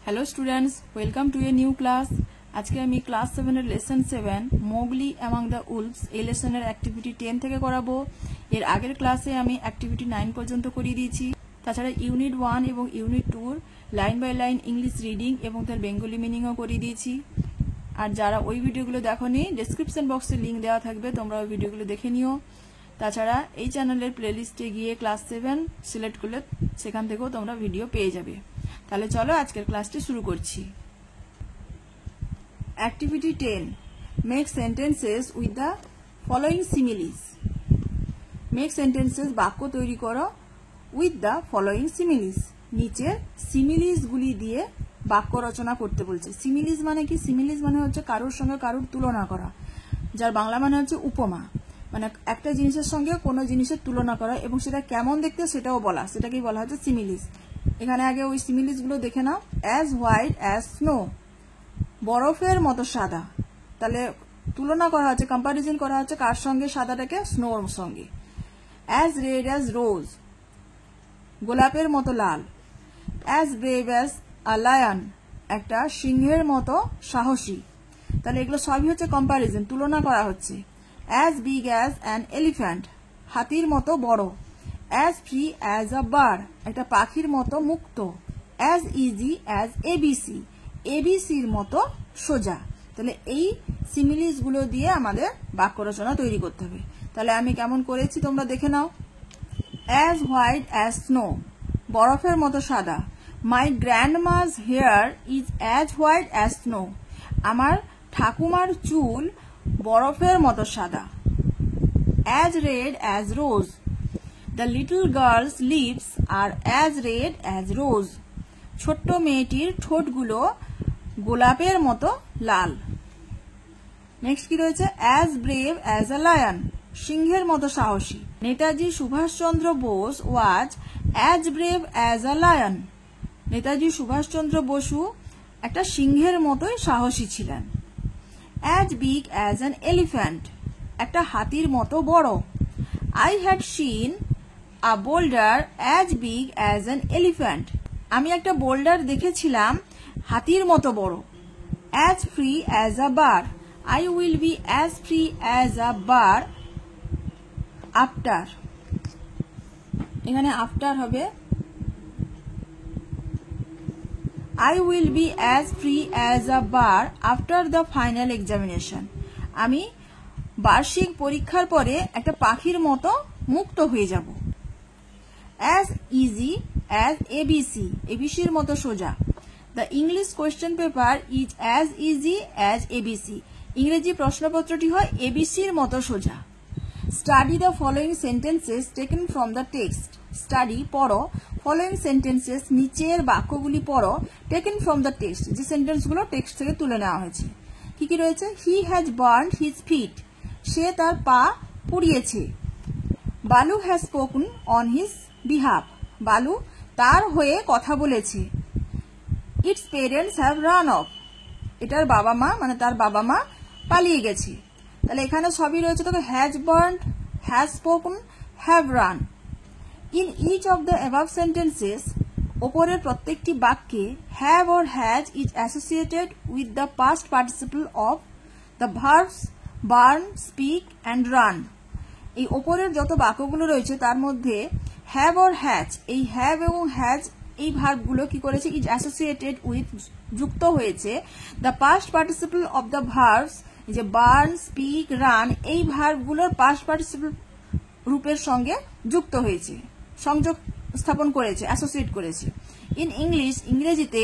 Hello students, welcome to a new class. আজকে আমি class 7 এর lesson 7 Mowgli among the Wolves এই লেসনের activity 10 থেকে করাবো। এর আগের ক্লাসে আমি অ্যাক্টিভিটি 9 পর্যন্ত করিয়ে দিয়েছি। তাছাড়া ইউনিট 1 এবং unit 2 line by line English reading এবং তার বেঙ্গলি মিনিংও করিয়ে দিয়েছি। আর যারা ওই ভিডিওগুলো দেখোনি ডেসক্রিপশন বক্সে লিংক দেওয়া থাকবে, তোমরা ওই ভিডিওগুলো দেখে নিও। তাছাড়া এই চ্যানেলের প্লেলিস্টে গিয়ে ক্লাস 7 সিলেক্ট করলে সেখান থেকেও তোমরা ভিডিও পেয়ে যাবে। তাহলে চলো আজকের ক্লাসটি শুরু করছি। Activity 10 make sentences with the following similes. Make sentences বাক্য তৈরি করো উইথ দ্য ফলোইং সিমিলিস। নিচে সিমিলিস গুলি দিয়ে বাক্য রচনা করতে বলছে। সিমিলিস মানে কি? সিমিলিস মানে হচ্ছে কারোর সঙ্গে কারোর তুলনা করা, যার বাংলা মানে হচ্ছে উপমা। মানে একটা জিনিসের সঙ্গে কোনো জিনিসের তুলনা করা এবং সেটা কেমন দেখতে সেটাও বলা, সেটাকেই বলা হচ্ছে সিমিলিস। এখানে আগে ওই সিমিলিস গুলো দেখে নাও। অ্যাজ হোয়াইট অ্যাজ স্নো, বরফের মতো সাদা। তাহলে তুলনা করা হচ্ছে, কম্পারিজন করা হচ্ছে কার সঙ্গে? সাদাটাকে স্নোর সঙ্গে। অ্যাজ রেড অ্যাজ রোজ, গোলাপের মতো লাল। As brave as a lion, একটা সিংহের মতো সাহসী। তাহলে এগুলো সবই হচ্ছে কম্পারিজন, তুলনা করা হচ্ছে। As big as an elephant, হাতির মতো বড়। As free as a bird, একটা পাখির মতো মুক্ত। অ্যাজ ইজি অ্যাজ এবিসি, এবিসির মতো সোজা। তাহলে এই সিমিলিস গুলো দিয়ে আমাদের বাক্য রচনা তৈরি করতে হবে। তাহলে আমি কেমন করেছি তোমরা দেখে নাও। অ্যাজ হোয়াইট অ্যাজ স্নো, বরফের মতো সাদা। My grandma's hair is as white as snow, আমার ঠাকুমার চুল বরফের মতো সাদা। As red as rose, the little girl's lips are as red as rose, ছোট্ট মেয়েটির ঠোঁটগুলো গোলাপের মতো লাল। নেক্সট কি রয়েছে? As brave as a lion, সিংহের মতো সাহসী। Netaji Subhash Chandra Bose was as brave as a lion, Netaji Subhash Chandra Basu একটা সিংহের মতোই সাহসী ছিলেন। As big as an elephant, একটা হাতির মতো বড়। I had seen a boulder as big as an elephant, আমি একটা বোল্ডার দেখেছিলাম হাতির মতো বড়। As free as a bird, I will B as free as a bird after, এখানে আফটার হবে I will be as free as a bird after the final examination, আমি বার্ষিক পরীক্ষার পরে একটা পাখির মতো মুক্ত হয়ে যাব। As easy as ABC, ABCর মতো সোজা। The English question paper is as easy as ABC, ইংরেজি প্রশ্নপত্রটি হয় ABCর মতো সোজা। Study the following sentences taken from the text, study পড়ো, ফলোইং সেন্টেন্সেস নিচের বাক্যগুলি পড়ো, টেকেন ফ্রম দ্য টেক্সট, যে সেন্টেন্সগুলো টেক্সট থেকে তুলে নেওয়া হয়েছে। কি কি রয়েছে? He has burned his feet, সে তার পা পুড়িয়েছে। Baloo has spoken on his behalf, Baloo তার হয়ে কথা বলেছে। Its parents have run off, এটার বাবা মা মানে তার বাবা মা পালিয়ে গেছে। তাহলে এখানে সবই রয়েছে, তবে has burned, has spoken, have run. In each of the above sentences, ওপরের প্রত্যেকটি বাক্যে have or has is associated with the past participle of the verbs burn, speak and run. এই ওপরের যত বাক্যগুলো রয়েছে তার মধ্যে have or has, এই have এবং has এই ভার্বগুলো কি করেছে? is associated with, যুক্ত হয়েছে the past participle of the verbs, যে burn, speak, run এই ভার্বগুলোর past participle রূপের সঙ্গে যুক্ত হয়েছে, সংযোগ স্থাপন করেছে, অ্যাসোসিয়েট করেছে। ইন ইংলিশ, ইংরেজিতে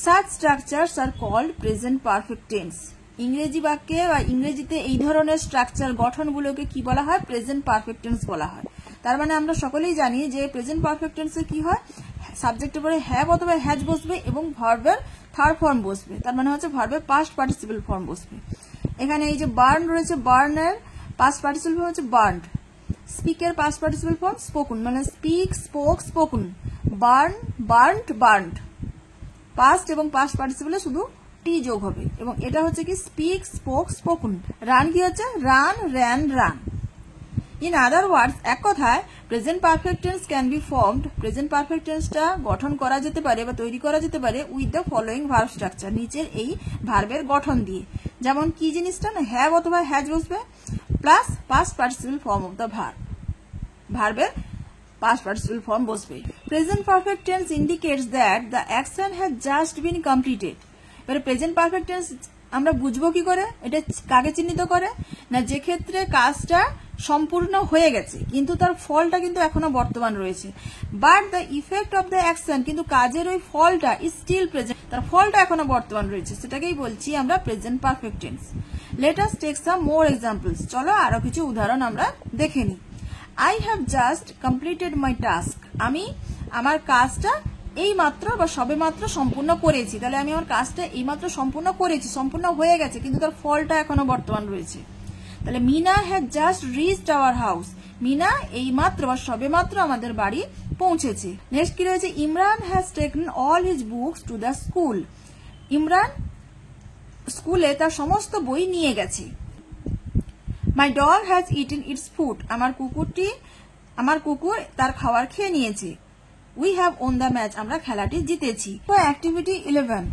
such structures are called present perfect tense, ইংরেজি বাক্যে বা ইংরেজিতে এই ধরনের স্ট্রাকচার গঠনগুলোকে কি বলা হয়? প্রেজেন্ট পারফেক্ট টেন্স বলা হয়। তার মানে আমরা সকলেই জানি যে প্রেজেন্ট পারফেক্ট টেন্সে কি হয়? সাবজেক্টের পরে হ্যাভ অথবা হ্যাজ বসবে এবং ভার্বের থার্ড ফর্ম বসবে, তার মানে হচ্ছে ভার্বের পাস্ট পার্টিসিপল ফর্ম বসবে। এখানে এই যে বার্ন রয়েছে, বার্নের পাস্ট পার্টিসিপল ফর্ম হচ্ছে বার্নড। স্পিকের পাস্ট পার্টিসিপল ফর্ম স্পোকেন, মানে speak, spoke, spoken. Burn, burned, burned. Past এবং পাস্ট পার্টিসিপলে শুধু টি যোগ হবে এবং এটা হচ্ছে কি স্পিক, স্পোক, স্পোকেন। রান কি হচ্ছে? Run, ran, run. In other words, এক কথায় present perfect tense can be formed, present perfect টেন্সটা গঠন করা যেতে পারে বা তৈরি করা যেতে পারে with the following verb structure, নিচের এই ভার্বের গঠন দিয়ে। যেমন কি জিনিসটা না, হ্যাভ অথবা হ্যাজ বসবে plus past participle form of the verb, ভার্বের past participle form বসবে। Present perfect tense indicates that the action has just bin completed. এবারে প্রেজেন্ট পারফেক্ট টেন্স আমরা বুঝবো কি করে, এটা কাকে চিহ্নিত করে না, যে ক্ষেত্রে কাজটা সম্পূর্ণ হয়ে গেছে কিন্তু তার ফলটা কিন্তু এখনো বর্তমান রয়েছে, but the effect of the action, কিন্তু কাজের ওই ফলটা ইজ স্টিল প্রেজেন্ট, তার ফলটা এখনো বর্তমান রয়েছে, সেটাকেই বলছি আমরা present perfect tense. Let us take some more examples, চলো আরো কিছু উদাহরণ আমরা দেখে নিই। I have just completed my task. আমি আমার কাজটা এই মাত্র বা সবে মাত্র সম্পূর্ণ করেছি, তাহলে আমি আমার কাজটা এই মাত্র সম্পূর্ণ করেছি, সম্পূর্ণ হয়ে গেছে কিন্তু তার ফলটা এখনো বর্তমান রয়েছে। তাহলে Mina has just reached our house, Mina এই মাত্র বা সবে মাত্র আমাদের বাড়ি পৌঁছেছে। নেক্সট কি রয়েছে, Imran has taken all his books to the school, Imran স্কুলে তার সমস্ত বই নিয়ে গেছে। মাই dog has eaten it's food, আমার কুকুর তার খাবার খেয়ে নিয়েছে। We have won the match, আমরা খেলাটি জিতেছি। তো activity 11,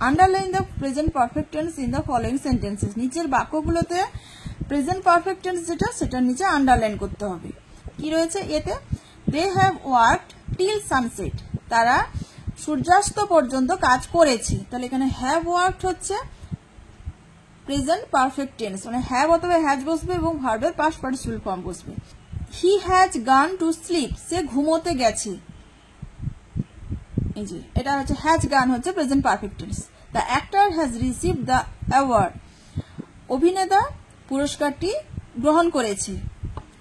underline the present perfect tense in the following sentences, নিচের বাক্যগুলোতে প্রেজেন্ট পারফেক্ট টেন্স যেটা সেটার নিচে আন্ডারলাইন করতে হবে। কি রয়েছে এতে, they have worked till sunset, তারা সূর্যাস্ত পর্যন্ত কাজ করেছে। তাহলে এখানে হ্যাভ ওয়ার্কড হচ্ছে প্রেজেন্ট পারফেক্ট টেন্স, মানে হ্যাভ অথবা হ্যাজ বসবে এবং ভার্বের পাস্ট পার্টিসিপল ফর্ম বসবে। He has gone to sleep, সে ঘুমোতে গেছে, এই যে এটা হচ্ছে হ্যাজ গান হচ্ছে present perfect tense. The actor has received the award, অভিনেতা পুরস্কারটি গ্রহণ করেছে।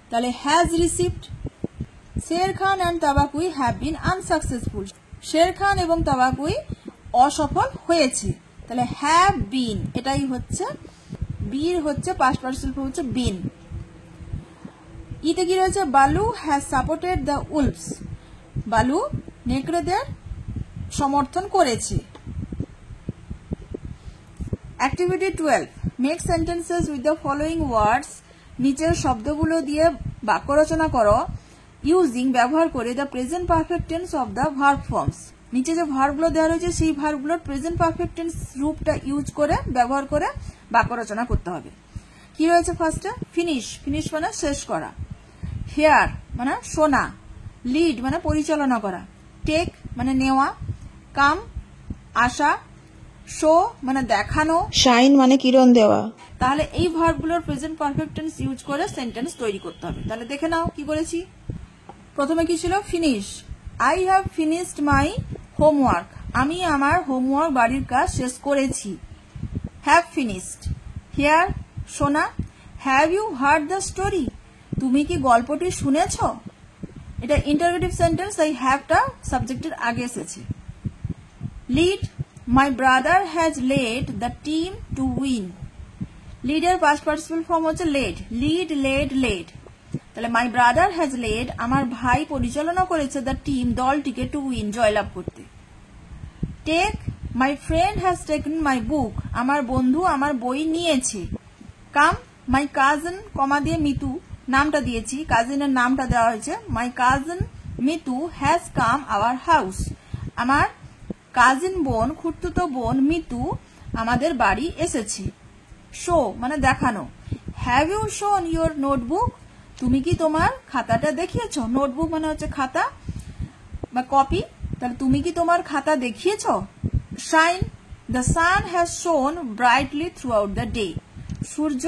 তাহলে has received. Sher Khan and Tabaqui have bin unsuccessful, Sher Khan এবং তাবাকুই অসফল হয়েছে। তাহলে হ্যাভ বিন, এটাই হচ্ছে বীর হচ্ছে পাস্ট পার্টিসিপল ফর্ম হচ্ছে বিন। ইতে কি রয়েছে, বালু হ্যাজ সাপোর্টেড দ্য উলভস, বালু নেকড়েদের সমর্থন করেছে। Activity 12, make sentences with the following words, নিচের শব্দগুলো দিয়ে বাক্য রচনা করো ইউজিং ব্যবহার করে the present perfect tense of the verb forms, নিচে যে ভার্বগুলো দেওয়া রয়েছে সেই ভার্বগুলোর প্রেজেন্ট পারফেক্ট টেন্স রূপটা ইউজ করে ব্যবহার করে বাক্য রচনা করতে হবে। কি রয়েছে ফার্স্টে, ফিনিশ, ফিনিশ মানে শেষ করা, হেয়ার মানে শোনা, লিড মানে পরিচালনা করা, টেক মানে নেওয়া, কাম আসা, শো মানে দেখানো, শাইন মানে কিরণ দেওয়া। তাহলে এই ভার্বগুলোর প্রেজেন্ট পারফেক্ট টেন্স ইউজ করে সেন্টেন্স তৈরি করতে হবে। তাহলে দেখে নাও কি করেছি। প্রথমে কি ছিল, finish, I have finished my homework, আমি আমার হোমওয়ার্ক বাড়ির কাজ শেষ করেছি। হ্যাভ ফিনিশড, হিয়ার শোনা, have you heard the story, তুমি কি গল্পটি শুনেছ, এটা ইন্টারোগেটিভ সেন্টেন্স, তাই হ্যাভটা সাবজেক্টের আগে এসেছে। Lead, my brother has led the team to win, লিডের পাস্ট পার্টিসিপল ফর্ম হচ্ছে লেড, লিড লেড লেড। তাহলে মাই ব্রাদার হ্যাজ লেড, আমার ভাই পরিচালনা করেছে দ্য টিম দলটিকে টু উইন জয়লাভ করতে। Take, my friend has taken my book, আমার বন্ধু আমার বই নিয়েছে। কাম, মাই কাজিন কমা দিয়ে মিতু নামটা দিয়েছি, কাজিনের নামটা দেওয়া হয়েছে, my cousin Mitu has come our house, আমার কাজিন বোন খুড়তুতো বোন মিতু আমাদের বাড়ি এসেছে। শো মানে দেখানো, হ্যাভ ইউ শোন ইউর নোটবুক, তুমি কি তোমার খাতাটা দেখিয়েছ, নোটবুক মানে হচ্ছে খাতা বা কপি, তাহলে তুমি কি তোমার খাতা দেখিয়েছ। Shine, the sun has shone brightly throughout the day, সূর্য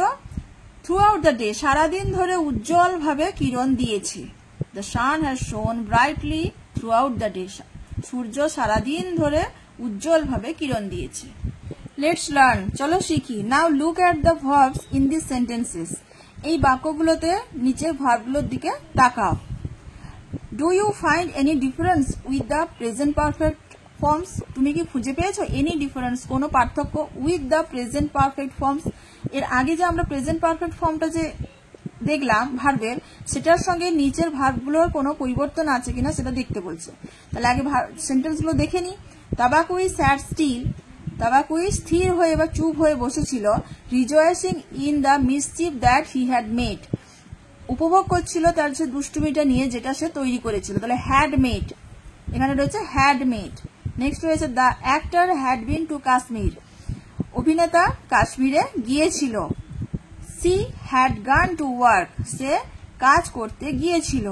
থ্রু আউট দ্য ডে সারাদিন ধরে উজ্জ্বল ভাবে কিরণ দিয়েছে। The sun has shone brightly throughout the day, সূর্য সারাদিন ধরে উজ্জ্বল ভাবে কিরণ দিয়েছে। লেটস লার্ন, চলো শিখি। Now look at the verbs in this sentences, এই বাক্যগুলোতে নিচে ভার্বগুলোর দিকে তাকাও। Do you find any difference with the present perfect forms, তুমি কি খুঁজে পেয়েছো এনি ডিফারেন্স, কোনো পার্থক্য with the present perfect forms, এর আগে যে আমরা প্রেজেন্ট পারফেক্ট ফর্মটা যে দেখলাম ভার্বের, সেটার সঙ্গে নিচের ভার্বগুলোর কোনো পরিবর্তন আছে কিনা সেটা দেখতে বলছে। তাহলে আগে সেন্টেন্সগুলো দেখে নি। তাবাকুই স্যাট স্টিল, তাবাকুই স্থির হয়ে বা চুপ হয়ে বসেছিল, rejoicing in the mischief that he had made, উপভোগ করছিল তার যে দুষ্টুমিটা নিয়ে, যেটা সে তৈরি করেছিল। তাহলে হ্যাড মেড, এখানে রয়েছে হ্যাড মেড। নেক্সট রয়েছে the actor had been to Kashmir, অভিনেতা কাশ্মীরে গিয়েছিল। She had gone to work, সে কাজ করতে গিয়েছিল।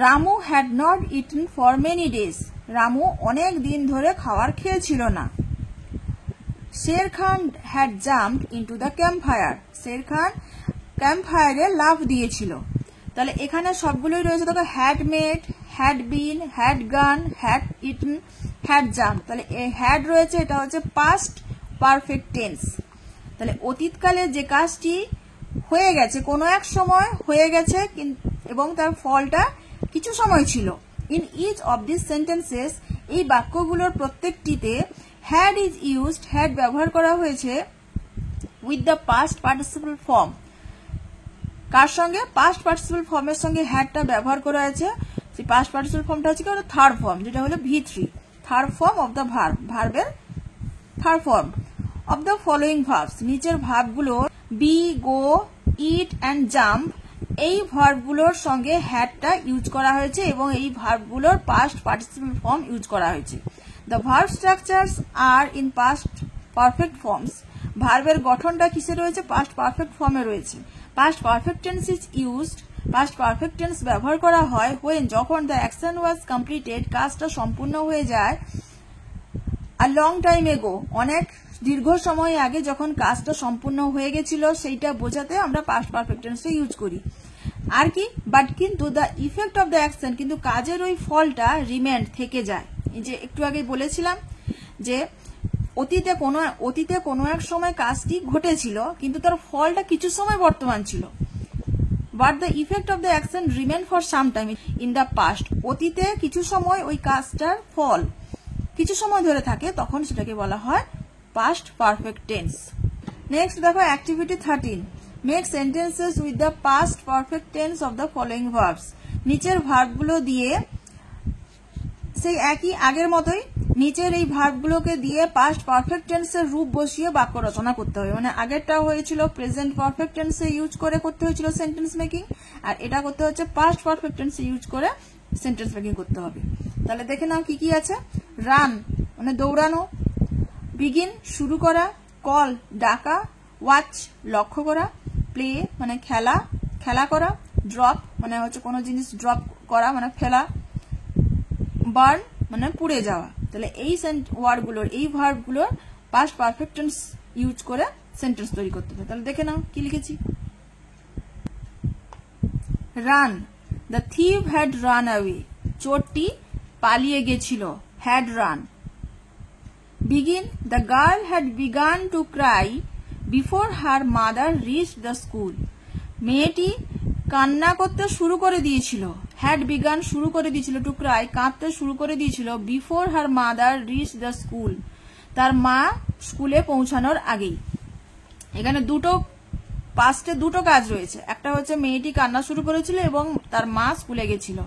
Ramu had not eaten for many days, Ramu অনেক দিন ধরে খাবার খেয়েছিল না। Sher Khan had jumped into the camp fire, Sher Khan camp ফায়ারে লাফ দিয়েছিল। তাহলে এখানে সবগুলোই রয়েছে, দেখো had made, had been, had gone, had eaten, had jump. তাহলে এই হ্যাড রয়েছে, এটা হচ্ছে পাস্ট পারফেক্ট টেন্স। তাহলে অতীতকালে যে কাজটি হয়ে গেছে, কোনো এক সময় হয়ে গেছে এবং তার ফলটা কিছু সময় ছিল। In each of this sentences, এই বাক্যগুলোর প্রত্যেকটিতে হ্যাড ইজ ইউজড, হ্যাড ব্যবহার করা হয়েছে with the past participle form. কার সঙ্গে? পাস্ট পার্টিসিপল ফর্মের সঙ্গে হ্যাডটা ব্যবহার করা হয়েছে। সেই পাস্ট পার্টিসিপল ফর্মটা হচ্ছে কি, থার্ড ফর্ম, যেটা হলো V3, third form of the verb, ভার্বের third form of the following verbs. নিচের ভার্বগুলো be, go, eat and jump, এই ভার্বগুলোর সঙ্গে হ্যাডটা ইউজ করা হয়েছে এবং এই ভার্বগুলোর পাস্ট পার্টিসিপল ফর্ম ইউজ করা হয়েছে। The verb structures are in past perfect forms, ভার্বের গঠনটা কিসে রয়েছে? পাস্ট পারফেক্ট ফর্মে রয়েছে। Past perfect tense is used, past perfect tense ব্যবহার করা হয় when, যখন দ্য অ্যাকশন ওয়াজ কমপ্লিটেড, কাজটা সম্পূর্ণ হয়ে যায়। আ লং টাইম এগো, অনেক দীর্ঘ সময় আগে যখন কাজটা সম্পূর্ণ হয়ে গেছিল, সেইটা বোঝাতে আমরা পাস্ট পারফেক্ট টেন্সটা ইউজ করি। আর কি, বাট কিন্তু the effect of the action, কিন্তু কাজের ওই ফলটা রিমেন্ড, থেকে যায়। এই যে একটু আগে বলেছিলাম যে অতীতে কোনো এক সময় কাজটি ঘটেছিল, কিন্তু তার ফলটা কিছু সময় বর্তমান ছিল। But the effect of the action remain for some time in the past, অতীতে কিছু সময় ওই কাজটার ফল কিছু সময় ধরে থাকে, তখন সেটাকে বলা হয় পাস্ট পারফেক্ট টেন্স। নেক্সট দেখো activity 13, make sentences with the past perfect tense of the following verbs. নিচের ভার্বগুলো দিয়ে সেই একই আগের মতোই নিচের এই ভার্বগুলোকে দিয়ে পাস্ট পারফেক্ট টেন্সের রূপ বসিয়ে বাক্য রচনা করতে হবে। মানে আগেরটা হয়েছিল প্রেজেন্ট পারফেক্ট টেন্সে ইউজ করে করতে হয়েছিল সেন্টেন্স মেকিং, আর এটা করতে হচ্ছে পাস্ট পারফেক্ট টেন্সে ইউজ করে সেন্টেন্স মেকিং করতে হবে। তাহলে দেখে নাও কি কি আছে। রান মানে দৌড়ানো, বিগিন শুরু করা, কল ডাকা, ওয়াচ লক্ষ্য করা, প্লে মানে খেলা, খেলা করা, ড্রপ মানে হচ্ছে কোনো জিনিস ড্রপ করা মানে ফেলা, বার্ন মানে পুড়ে যাওয়া। তাহলে এই ওয়ার্ডগুলোর, এই ভার্বগুলোর পাস্ট পারফেক্ট টেন্স ইউজ করে সেন্টেন্স তৈরি করতে হবে। তাহলে দেখে নাও কি লিখেছি। Run, the thief had run away, চোরটি পালিয়ে গেছিল, had run. Begin, the girl had began to cry before her mother reached the school, মেয়েটি কান্না করতে শুরু করে দিয়েছিল, হ্যাড বিগান শুরু করে দিয়েছিল, টু ক্রাই কাঁদতে শুরু করে দিয়েছিল, before her mother reach the school তার মা স্কুলে পৌঁছানোর আগেই। এখানে পাস্টে দুটো কাজ রয়েছে, একটা হচ্ছে মেয়েটি কান্না শুরু করেছিল এবং তার মা স্কুলে গেছিল।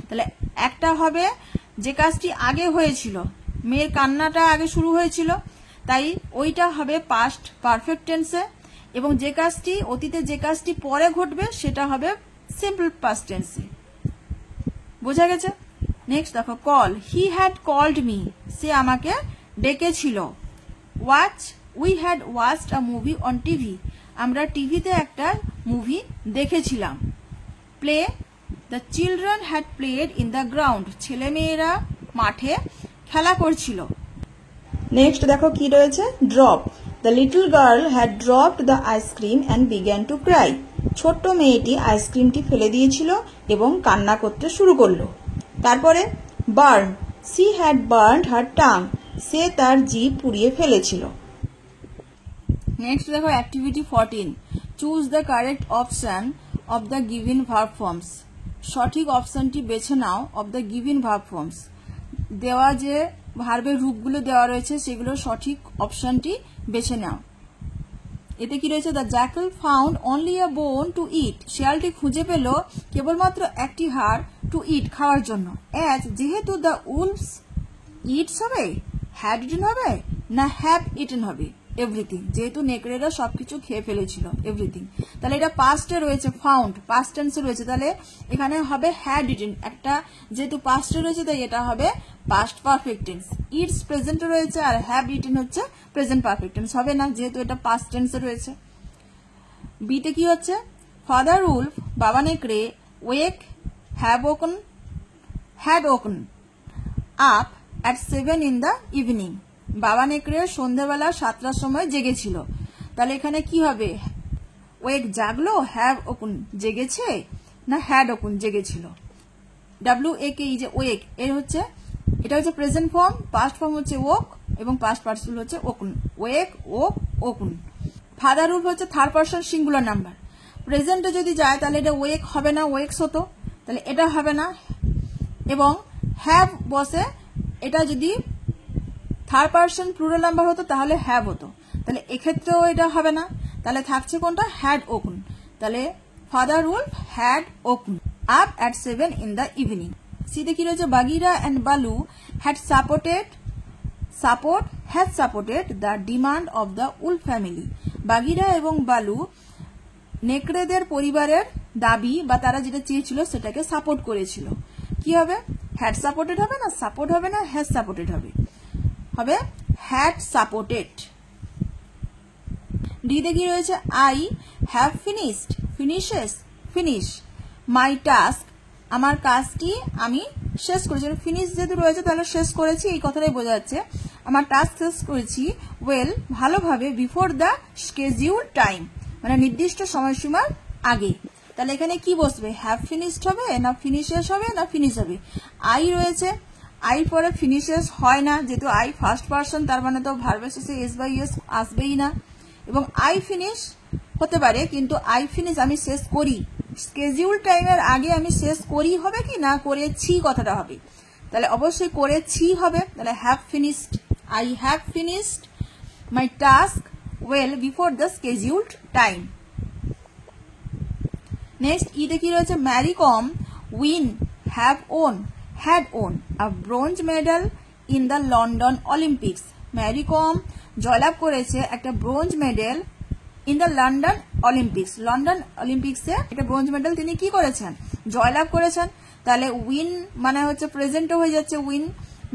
তাহলে একটা হবে যে কাজটি আগে হয়েছিল, মেয়ের কান্নাটা আগে শুরু হয়েছিল, তাই ওইটা হবে পাস্ট পারফেক্ট টেন্সে, এবং যে কাজটি অতীতে যে কাজটি পরে ঘটবে সেটা হবে সিম্পল পাস্ট টেন্সে। বোঝা গেছে? নেক্সট দেখো call, he had called me, সে আমাকে ডেকেছিল। Watch, we had watched a movie on TV, আমরা টিভিতে একটা মুভি দেখেছিলাম। Play, the children had played in the ground, ছেলেমেয়েরা মাঠে খেলা করছিল। নেক্সট দেখো কি রয়েছে। Drop, the little girl had dropped the ice cream and began to cry, ছোট্ট মেয়েটি আইসক্রিমটি ফেলে দিয়েছিল এবং কান্না করতে শুরু করলো। তারপরে burn, she had burned her tongue, সে তার জিভ পুড়িয়ে ফেলেছিল। নেক্সট দেখো activity 14, choose the correct option of the given verb forms, সঠিক অপশনটি বেছে নাও of the given verb forms. দেওয়া যে ভার্বের রূপগুলো দেওয়া রয়েছে সেগুলোর সঠিক অপশনটি বেছে নাও। এতে কি রয়েছে, দ্য জ্যাকল ফাউন্ড অনলি আ বোন টু ইট, শিয়ালটি খুঁজে পেল কেবলমাত্র একটি হাড়, টু ইট খাওয়ার জন্য। অ্যাজ, যেহেতু দ্য উলভস ইটস হবে, হ্যাড ইটেন হবে না হ্যাভ ইটেন হবে, এভরিথিং, যেহেতু নেকড়েরা সবকিছু খেয়ে ফেলেছিল এভরিথিং। তাহলে এটা পাস্টে রয়েছে, ফাউন্ড পাস্ট টেন্সে রয়েছে, তাহলে এখানে হবে হ্যাড ইটেন। একটা যেহেতু পাস্টে রয়েছে তাই এটা হবে পাস্ট পারফেক্ট টেন্স। ইটস প্রেজেন্টে রয়েছে আর হ্যাভ ইটেন হচ্ছে প্রেজেন্ট পারফেক্ট টেন্স, হবে না যেহেতু এটা পাস্ট টেন্সে রয়েছে। বিতে কি হচ্ছে, ফাদার উলফ বাবা নেকড়ে ওয়েক had woken up at 7 in the evening, বাবা নেকড়ে সন্ধ্যাবেলা 7টার সময় জেগেছিল। তাহলে এখানে কি হবে, ওয়েক জাগলো, হ্যাভ ওকুন জেগেছে, না হ্যাড ওকুন জেগেছিল। WAKE যে ওয়েক এর হচ্ছে, এটা হচ্ছে প্রেজেন্ট ফর্ম, পাস্ট ফর্ম হচ্ছে ওক এবং পাস্ট পার্টিসিপল হচ্ছে ওকুন, ওয়েক ওক ওকুন। ফাদার উলফ হচ্ছে থার্ড পারসন সিঙ্গুলার নাম্বার, প্রেজেন্টে যদি যায় তাহলে এটা ওয়েক হবে না, ওয়েকস হতো, তাহলে এটা হবে না। এবং হ্যাভ বসে, এটা যদি থার্ড পারসন প্লুরাল নাম্বার হতো তাহলে হ্যাভ হতো, তাহলে এক্ষেত্রেও এটা হবে না। তাহলে থাকছে কোনটা, হ্যাড ওকুন। তাহলে father wolf had woken up at 7 in the evening। সিতে কি রয়েছে, Bagheera and Baloo had supported the demand of the wolf family. Bagheera এবং বালু নেকড়েদের পরিবারের দাবি বা তারা যেটা চেয়েছিল সেটাকে সাপোর্ট করেছিল। কি হবে, হ্যাড সাপোর্টেড হবে না, সাপোর্ট হবে না, হ্যাজ সাপোর্টেড হবে, হবে হ্যাড সাপোর্টেড। ডিতে কি রয়েছে, I have finish my task, আমার কাজটি আমি শেষ করেছি। ফিনিশ যেহেতু রয়েছে তাহলে শেষ করেছি এই কথাটাই বোঝা যাচ্ছে, আমার টাস্ক শেষ করেছি ওয়েল ভালোভাবে, বিফোর দ্য স্কেজিউল টাইম মানে নির্দিষ্ট সময়সীমার আগে। তাহলে এখানে কি বসবে, হ্যাভ ফিনিশড হবে না ফিনিশেস হবে না ফিনিশ হবে। আই রয়েছে, আই পরে ফিনিশেস হয় না, যেহেতু আই ফার্স্ট পারসন তার মানে তো ভার্বের শেষে এস বাই এস আসবেই না। এবং আই ফিনিশ হতে পারে, কিন্তু আই ফিনিশ আমি শেষ করি, স্কেজিউল টাইমের আগে আমি শেষ করি হবে কি না করেছি কথাটা হবে, তাহলে অবশ্যই করেছি হবে। তাহলে have finished, I have finished my task well before the scheduled time. Next ইতে কি রয়েছে, Mary Kom had won a bronze medal in the London Olympics। Mary Kom জয়লাভ করেছে একটা bronze medal in the London Olympics, London অলিম্পিক্সে একটা ব্রোঞ্জ মেডেল তিনি কি করেছেন, জয়লাভ করেছেন। তাহলে উইন মানে হচ্ছে প্রেজেন্টও হয়ে যাচ্ছে উইন,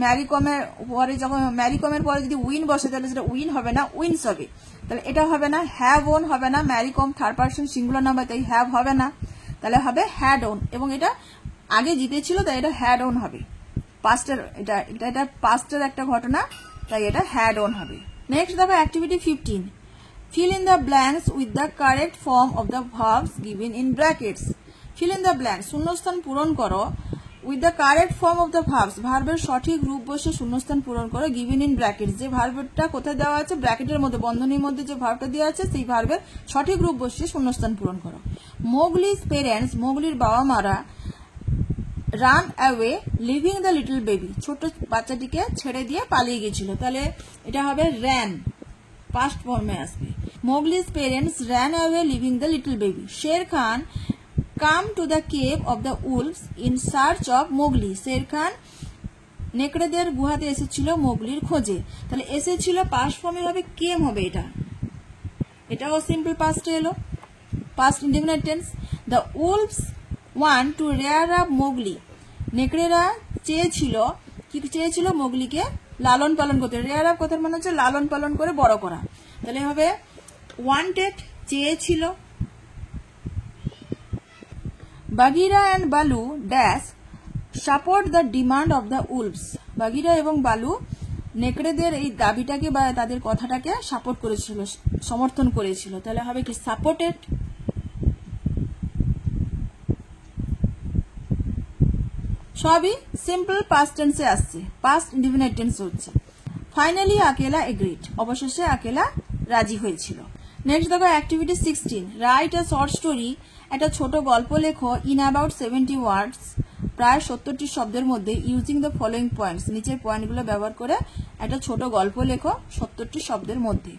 ম্যারিকমের পরে যখন ম্যারিকমের পরে যদি উইন বসে তাহলে সেটা উইন হবে না, উইন্স হবে। তাহলে এটা হবে না, হ্যাভ ওন হবে না, Mary Kom third person singular number তাই হ্যাভ হবে না, তাহলে হবে হ্যাড ওন। এবং এটা আগে জিতেছিল তাই এটা হ্যাড ওন হবে, পাস্টের এটা পাস্টের একটা ঘটনা তাই এটা হ্যাড ওন হবে। নেক্সট দেখো activity 15, fill in the blanks with the correct form of the verbs given in brackets। fill in the blanks শূন্যস্থান পূরণ করো with the correct form of the verbs, ভার্বের সঠিক রূপ বসে শূন্যস্থান পূরণ করো given in brackets, যে ভার্বটা কোথায় দেওয়া আছে ব্র্যাকেটের মধ্যে বন্ধনীর মধ্যে যে ভার্বটা দেওয়া আছে সেই ভার্বের সঠিক রূপ বসে শূন্যস্থান পূরণ করো। মোগলি's parents, মোগলির বাবা মারা run away living the little baby, ছোট বাচ্চাটিকে ছেড়ে দিয়ে পালিয়ে গিয়েছিল, তাহলে এটা হবে র্যান, পাস্ট ফর্মে আসবে। মোগলি's parents ran away leaving the little baby। Sher Khan come to the cave of the wolves in search of Mowgli, Sher Khan নেকড়েদের গুহাতে এসেছিল মোগলির খোঁজে, তাহলে এসেছিল পাস্ট ফর্মে হবে কেম হবে, এটাও সিম্পল পাস্টে এলো, past indefinite tense. The wolves want to rear up Mowgli, নেকড়েরা চেয়েছিল মোগলিকে লালন পালন করতে, রেয়ার আপ কথার মানে হচ্ছে লালন পালন করে বড় করা, তাহলে হবে ওয়ান্টেড চেয়েছিল। Bagheera and Baloo dash support the demand of the wolves, Bagheera এবং বালু নেকড়েদের এই দাবিটাকে বা তাদের কথাটাকে সাপোর্ট করেছিল, সমর্থন করেছিল, তাহলে হবে কি সাপোর্টেড। সবই সিম্পল পাস্ট টেন্সে আসছে, পাস্ট ইনডিফিনিট টেন্স হচ্ছে। ফাইনালি আকেলা এগ্রিড, অবশেষে আকেলা রাজি হয়েছিল। নেক্সট দেখো activity 16, write a short story, একটা ছোট গল্প লেখো ইন অ্যাবাউট 70 ওয়ার্ডস, প্রায় 70টি শব্দের মধ্যে, ইউজিং দ্য ফলোইং পয়েন্টস, নিচের পয়েন্টগুলো ব্যবহার করে একটা ছোট গল্প লেখো 70টি শব্দের মধ্যে।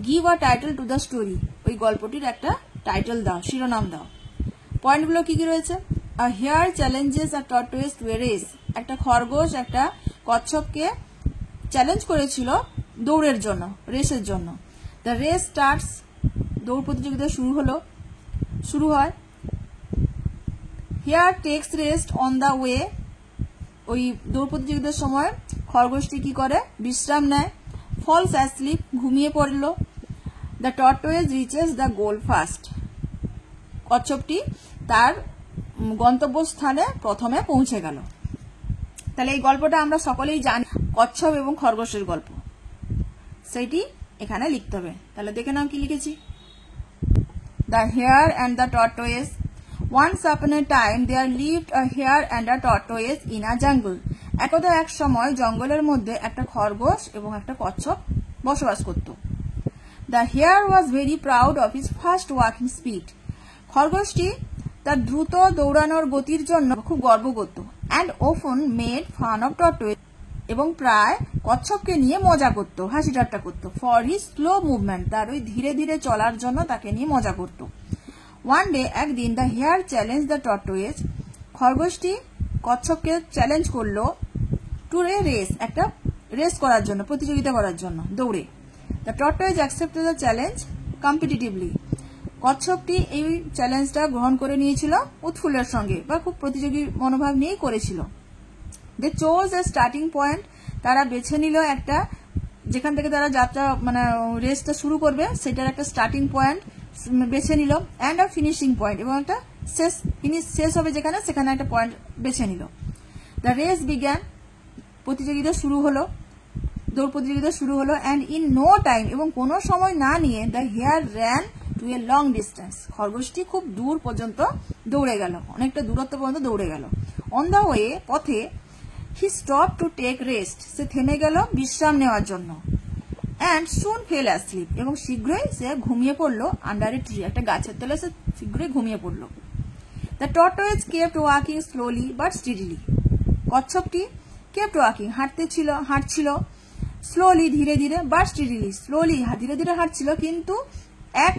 Give a title to the story, ওই গল্পটির একটা টাইটেল দাও, শিরোনাম দাও। পয়েন্টগুলো কি কি রয়েছে, a hare challenges a tortoise to a race, একটা খরগোশ একটা কচ্ছপকে চ্যালেঞ্জ করেছিল দৌড়ের জন্য, রেসের জন্য। দ্য রেস স্টার্টস, দৌড় প্রতিযোগিতা শুরু হয়। Hare takes rest on the way, ওই দৌড় প্রতিযোগিতার সময় খরগোশটি কি করে, বিশ্রাম নেয়। ফলস অ্যাসলিপ, ঘুমিয়ে পড়ল। The tortoise reaches the goal first, কচ্ছপটি তার গন্তব্যস্থানে প্রথমে পৌঁছে গেল। তাহলে এই গল্পটা আমরা সকলেই জানি, কচ্ছপ এবং খরগোশের গল্প, সেটি এখানে লিখতে হবে। তাহলে দেখে নাও কি লিখেছি। The hare and the tortoise. Once upon a time there lived a hare and a tortoise in a jungle. একদা এক সময় জঙ্গলের মধ্যে একটা খরগোশ এবং একটা কচ্ছপ বসবাস করত। The hare was very proud of his fast walking speed. খরগোশটি তার দ্রুত দৌড়ানোর গতির জন্য খুব গর্ব করত। And often made fun of tortoise, এবং প্রায় কচ্ছপকে নিয়ে মজা করত, হাসি ঠাট্টা করত। For his slow movement, তার ওই ধীরে ধীরে চলার জন্য তাকে নিয়ে মজা করত। One day, একদিন the hare challenged the tortoise. খরগোশটি কচ্ছপকে চ্যালেঞ্জ করলো টু এ রেস, একটা রেস করার জন্য, প্রতিযোগিতা করার জন্য দৌড়ে। The tortoise accepted the challenge competitively. কচ্ছপটি এই চ্যালেঞ্জটা গ্রহণ করে নিয়েছিল উৎফুল্লের সঙ্গে, বা খুব প্রতিযোগী মনোভাব নিয়েই করেছিল। They chose a starting point. তারা বেছে নিল একটা, যেখান থেকে তারা যাত্রা মানে রেসটা শুরু করবে সেটার একটা স্টার্টিং পয়েন্ট বেছে নিল, অ্যান্ড আ ফিনিশিং পয়েন্ট, এবং একটা শেষ হবে যেখানে, সেখানে একটা পয়েন্ট বেছে নিল। দ্য রেস বিগ্যান, প্রতিযোগিতা শুরু হলো, দৌড় প্রতিযোগিতা শুরু হলো। অ্যান্ড ইন নো টাইম, এবং কোনো সময় না নিয়ে the hare ran to a long distance, খরগোশটি খুব দূর পর্যন্ত দৌড়ে গেল, অনেকটা দূরত্ব পর্যন্ত দৌড়ে গেল। অন দ্য ওয়ে, পথে, he stop to take rest, সে থেমে গেল বিশ্রাম নেওয়ার জন্য। অ্যান্ড সুন ফেল অ্যাসলিপ, এবং শীঘ্রই সে ঘুমিয়ে পড়লো আন্ডার এ ট্রি, একটা গাছের তলে সে শীঘ্রই ঘুমিয়ে পড়লো। The tortoise kept walking slowly but steadily, কচ্ছপটি কেপ্ট ওয়াকিং, হাঁটছিল স্লোলি, ধীরে ধীরে, বাট স্টিডিলি, স্লোলি, ধীরে ধীরে হাঁটছিল, কিন্তু এক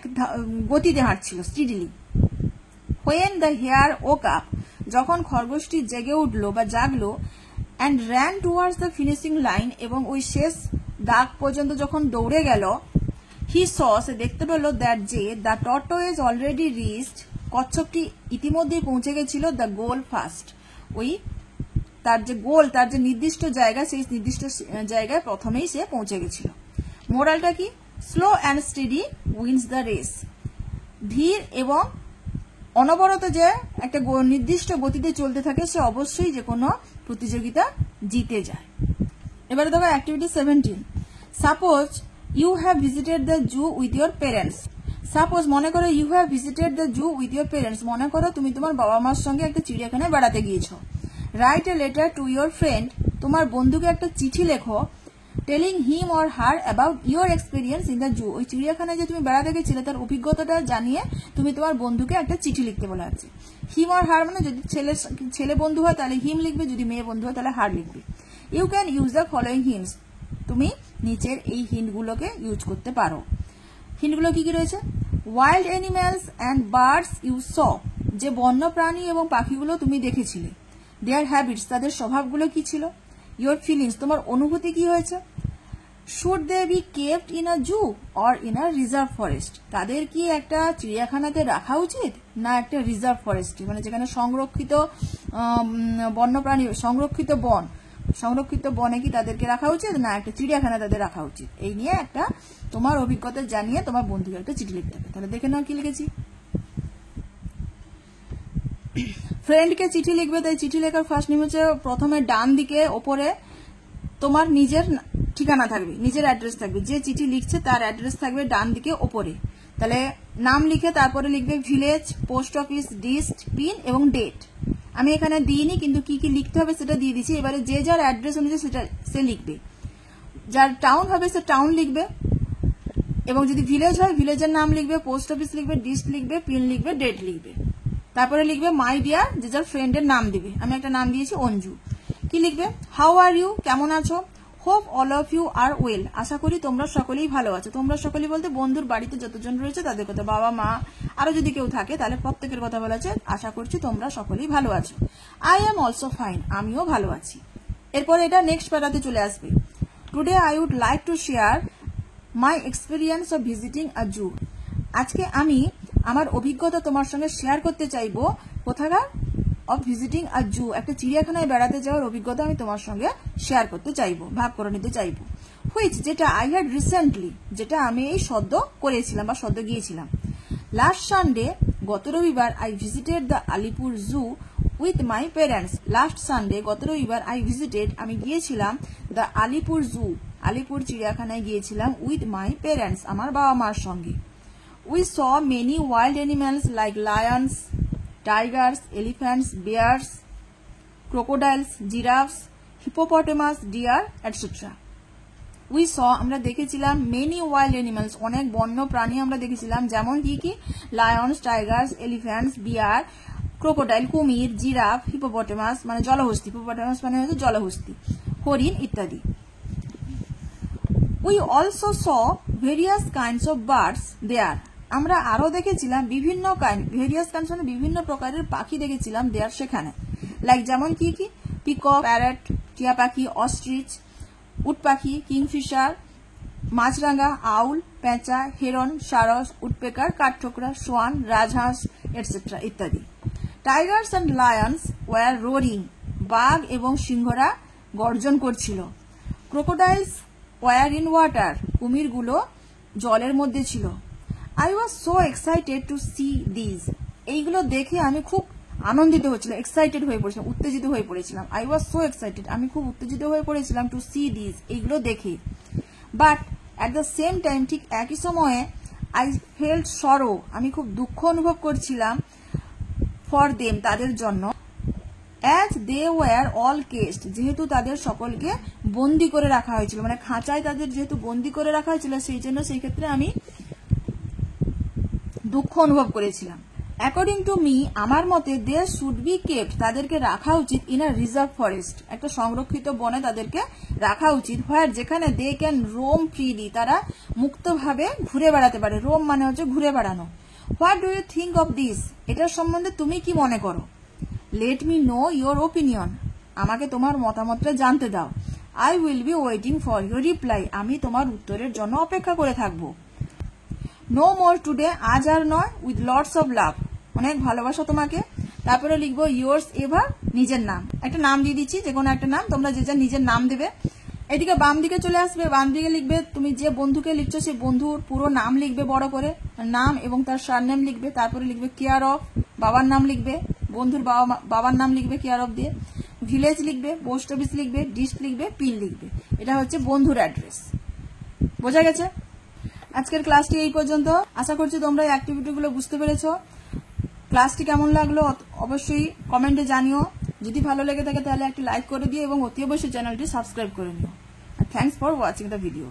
গতিতে হাঁটছিল, steadily. When the hare woke up, যখন খরগোশটি জেগে উঠলো বা জাগলো, and ran towards the finishing line, এবং ওই শেষ দাগ পর্যন্ত যখন দৌড়ে গেল, হি স, সে দেখতে পেল দ্যাট যে দ্য টর্টোয়েজ অলরেডি রিচড, কচ্ছপটি ইতিমধ্যেই পৌঁছে গেছিল দ্য গোল ফার্স্ট, ওই তার যে গোল, তার যে নির্দিষ্ট জায়গা, সেই নির্দিষ্ট জায়গায় প্রথমেই সে পৌঁছে গেছিল। মোরালটা কি? Slow and steady wins the race, ধীর এবং অনবরত যে একটা নির্দিষ্ট গতিতে চলতে থাকে, সে অবশ্যই যে কোনো প্রতিযোগিতা জিতে যায়। এবারে দেখো activity 17। Suppose you have visited the zoo with your parents. Suppose, মনে করো, you have visited the zoo with your parents, মনে করো তুমি তোমার বাবা মার সঙ্গে একটা চিড়িয়াখানায় বেড়াতে গিয়েছো। Write a letter to your friend, তোমার বন্ধুকে একটা চিঠি লেখো, telling him or her about your experience in the zoo, ওই চিড়িয়াখানায় যে তুমি বেড়াতে গেছিলে তার অভিজ্ঞতাটা জানিয়ে তুমি তোমার বন্ধুকে একটা চিঠি লিখতে বলা আছে। হিম অর হার মানে যদি ছেলে বন্ধু হয় তাহলে হিম লিখবে, যদি মেয়ে বন্ধু হয় তাহলে হার লিখবে। You can use the following hints, তুমি নিচের এই হিন্টগুলোকে ইউজ করতে পারো। হিন্টগুলো কি কি রয়েছে? Wild animals and birds you saw, যে বন্য প্রাণী এবং পাখিগুলো তুমি দেখেছিলে। দেয়ার হ্যাবিটস, তাদের স্বভাবগুলো কি ছিল। ইউর ফিলিংস, তোমার অনুভূতি কি হয়েছে। Should they be kept in a zoo or in a reserve forest, তাদের কি একটা চিড়িয়াখানাতে রাখা উচিত না একটা রিজার্ভ ফরেস্ট, মানে যেখানে সংরক্ষিত বন্যপ্রাণী, সংরক্ষিত বনে কি তাদেরকে রাখা উচিত না একটা চিড়িয়াখানা তাদের রাখা উচিত। এই নিয়ে একটা তোমার অভিজ্ঞতা জানিয়ে তোমার বন্ধুকে একটা চিঠি লিখতে হবে। তাহলে দেখে নাও কি লিখেছি। ফ্রেন্ডকে চিঠি লিখবে, তাই চিঠি লেখার ফার্স্ট নেম হচ্ছে, প্রথমে ডান দিকে ওপরে তোমার নিজের ঠিকানা থাকবে, নিজের অ্যাড্রেস থাকবে, যে চিঠি লিখছে তার অ্যাড্রেস থাকবে ডান দিকে ওপরে। তাহলে নাম লিখে তারপরে লিখবে village, post office, district, pin এবং ডেট। আমি এখানে দিইনি, কিন্তু কি কি লিখতে হবে সেটা দিয়ে দিচ্ছি। এবারে যে যার অ্যাড্রেস অনুযায়ী সেটা সে লিখবে। যার টাউন হবে সে টাউন লিখবে, এবং যদি ভিলেজ হয় ভিলেজের নাম লিখবে, পোস্ট অফিস লিখবে, ডিস্ট্রিক্ট লিখবে, পিন লিখবে, ডেট লিখবে। তারপরে লিখবে মাই ডিয়ার, যে যার ফ্রেন্ডের নাম দিবে। আমি একটা নাম দিয়েছি অঞ্জু। কি লিখবে? হাউ আর ইউ, কেমন আছো। Hope all of you are well, আশা করি তোমরা সকলেই ভালো আছো। তোমরা সকলেই বলতে বন্ধুর বাড়িতে যতজন রয়েছে তাদের কথা, বাবা মা আরো যদি কেউ থাকে তাহলে প্রত্যেকের কথা বলা আছে। আশা করছি তোমরা সকলেই ভালো আছো। আই এম অলসো ফাইন, আমিও ভালো আছি। এরপরে এটা নেক্সট প্যারাতে চলে আসবে। Today I would like to share my experience of visiting a zoo. আজকে আমি আমার অভিজ্ঞতা তোমার সঙ্গে শেয়ার করতে চাইবো। কোথাকার? অফ ভিজিটিং আ জু, একটা চিড়িয়াখানায় বেড়াতে যাওয়ার অভিজ্ঞতা আমি তোমার সঙ্গে শেয়ার করতে চাইবো, ভাগ করে নিতে চাইবো। হুইচ, যেটা আই হ্যাড রিসেন্টলি, যেটা আমি এই সদ্য করেছিলাম বা সদ্য গিয়েছিলাম। লাস্ট সানডে, গত রবিবার, I visited the Alipore zoo with my parents. Last Sunday, গত রবিবার, আই ভিজিটেড, আমি গিয়েছিলাম দ্য আলিপুর জু, আলিপুর চিড়িয়াখানায় গিয়েছিলাম উইথ মাই প্যারেন্টস, আমার বাবা মার সঙ্গে। We saw many wild animals like lions, tigers, elephants, bears, crocodiles, giraffes, hippopotamus, deer etcetera. We saw, আমরা দেখেছিলাম, মেনি ওয়াইল্ড অ্যানিমালস, অনেক বন্য প্রাণী আমরা দেখেছিলাম, যেমন কি কি? Lions, tigers, elephants, bear, crocodile, কুমির, জিরাফ, হিপোপটেমাস মানে জলহস্তি, হিপোপটেমাস মানে হচ্ছে জলহস্তি, হরিণ ইত্যাদি। We also saw various kinds of birds there, আমরা আরো দেখেছিলাম বিভিন্ন ভেরিয়াস কাইন্ডস মানে বিভিন্ন প্রকারের পাখি দেখেছিলাম দেয়ার, সেখানে। লাইক যেমন কি কি? পিকক, প্যারট, টিয়া পাখি, অস্ট্রিচ, উট পাখি, কিংফিশার, মাছরাঙা, আউল, পেঁচা, হেরন, সারস, উটপেকার, কাঠঠোকরা, সোয়ান, রাজহাঁস এটসেট্রা ইত্যাদি। Tigers and lions were roaring, বাঘ এবং সিংহরা গর্জন করছিল। ক্রোকোডাইলস ওয়ার ইন ওয়াটার, কুমিরগুলো জলের মধ্যে ছিল। I was so excited to see this, এইগুলো দেখে আমি খুব আনন্দিত হচ্ছিলাম, এক্সাইটেড হয়ে পড়েছিলাম, উত্তেজিত হয়ে পড়েছিলাম। আই ওয়াজ সো এক্সাইটেড, আমি খুব উত্তেজিত হয়ে পড়েছিলাম টু সি দিস, এইগুলো দেখে। But at the same time, ঠিক একই সময়ে, আই ফেল্ট সরো, আমি খুব দুঃখ অনুভব করছিলাম, ফর দেম, তাদের জন্য, অ্যাজ দে ওয়ার অল কেসড, যেহেতু তাদের সকলকে বন্দি করে রাখা হয়েছিল, মানে খাঁচায় তাদের যেহেতু বন্দি করে রাখা হয়েছিল, সেই জন্য সেই ক্ষেত্রে আমি দুঃখ অনুভব করেছিলাম। অ্যাকর্ডিং টু মি, আমার মতে, দে শুড বি কেপ্ট, তাদেরকে রাখা উচিত ইন আ রিজার্ভ ফরেস্ট, একটা সংরক্ষিত বনে তাদেরকে রাখা উচিত, হোয়ার, যেখানে দে ক্যান রোম ফ্রিলি, তারা মুক্তভাবে ঘুরে বেড়াতে পারে। রোম মানে হচ্ছে ঘুরে বেড়ানো। What do you think of this, এটার সম্বন্ধে তুমি কি মনে করো? Let me know your opinion, আমাকে তোমার মতামতটা জানতে দাও। I will be waiting for your reply, আমি তোমার উত্তরের জন্য অপেক্ষা করে থাকবো। নো মোর টুডে, আজ আর নয়, উইথ লটস অফ লাভ, অনেক ভালোবাসা তোমাকে। তারপরে লিখবো ইয়োর্স এভার, নিজের নাম, একটা নাম দিয়ে দিচ্ছি, যে কোনো একটা নাম, তোমরা যে যা নিজের নাম দেবে। এদিকে বাম দিকে চলে আসবে, বাম দিকে লিখবে, তুমি যে বন্ধুকে লিখছো সেই বন্ধুর পুরো নাম লিখবে, বড় করে নাম এবং তার সারনেম লিখবে। তারপরে লিখবে কেয়ার অফ, বাবার নাম লিখবে, বন্ধুর বাবার নাম লিখবে কেয়ার অফ দিয়ে, ভিলেজ লিখবে, পোস্ট অফিস লিখবে, ডিস্ট্রিক্ট লিখবে, পিন লিখবে। এটা হচ্ছে বন্ধুর অ্যাড্রেস। বোঝা গেছে? আজকের ক্লাসটি এই পর্যন্ত। আশা করছি তোমরা এই অ্যাক্টিভিটিগুলো বুঝতে পেরেছো। ক্লাসটি কেমন লাগলো অবশ্যই কমেন্টে জানিও। যদি ভালো লেগে থাকে তাহলে একটি লাইক করে দিও এবং অতি অবশ্যই চ্যানেলটি সাবস্ক্রাইব করে নিও। Thanks for watching the video.